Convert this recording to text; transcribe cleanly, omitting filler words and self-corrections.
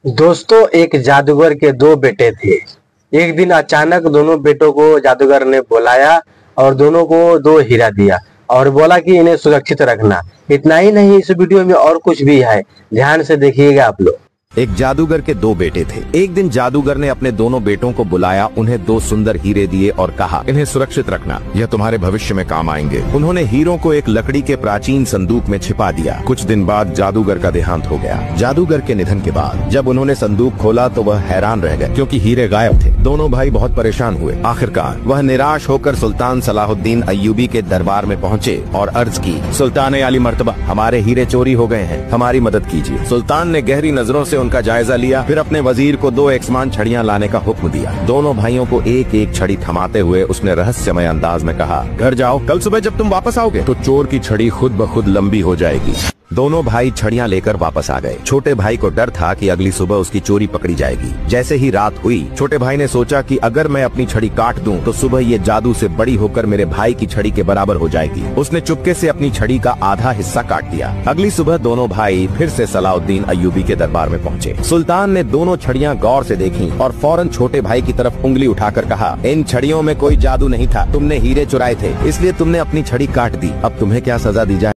दोस्तों, एक जादूगर के दो बेटे थे। एक दिन अचानक दोनों बेटों को जादूगर ने बुलाया और दोनों को दो हीरा दिया और बोला कि इन्हें सुरक्षित रखना। इतना ही नहीं, इस वीडियो में और कुछ भी है, ध्यान से देखिएगा आप लोग। एक जादूगर के दो बेटे थे। एक दिन जादूगर ने अपने दोनों बेटों को बुलाया, उन्हें दो सुंदर हीरे दिए और कहा, इन्हें सुरक्षित रखना, यह तुम्हारे भविष्य में काम आएंगे। उन्होंने हीरों को एक लकड़ी के प्राचीन संदूक में छिपा दिया। कुछ दिन बाद जादूगर का देहांत हो गया। जादूगर के निधन के बाद जब उन्होंने संदूक खोला तो वह हैरान रह गए, क्योंकि हीरे गायब थे। दोनों भाई बहुत परेशान हुए। आखिरकार वह निराश होकर सुल्तान सलाहुद्दीन अय्यूबी के दरबार में पहुँचे और अर्ज की, सुल्तान आली मर्तबा, हमारे हीरे चोरी हो गए हैं, हमारी मदद कीजिए। सुल्तान ने गहरी नजरों से उनका जायजा लिया, फिर अपने वजीर को दो एक समान छड़ियां लाने का हुक्म दिया। दोनों भाइयों को एक एक छड़ी थमाते हुए उसने रहस्यमय अंदाज में कहा, घर जाओ, कल सुबह जब तुम वापस आओगे तो चोर की छड़ी खुद ब खुद लंबी हो जाएगी। दोनों भाई छड़ियां लेकर वापस आ गए। छोटे भाई को डर था कि अगली सुबह उसकी चोरी पकड़ी जाएगी। जैसे ही रात हुई, छोटे भाई ने सोचा कि अगर मैं अपनी छड़ी काट दूं तो सुबह ये जादू से बड़ी होकर मेरे भाई की छड़ी के बराबर हो जाएगी। उसने चुपके से अपनी छड़ी का आधा हिस्सा काट दिया। अगली सुबह दोनों भाई फिर से सलाहुद्दीन अय्यूबी के दरबार में पहुँचे। सुल्तान ने दोनों छड़ियां गौर से देखी और फौरन छोटे भाई की तरफ उंगली उठाकर कहा, इन छड़ियों में कोई जादू नहीं था, तुमने हीरे चुराए थे, इसलिए तुमने अपनी छड़ी काट दी। अब तुम्हें क्या सजा दी जाए?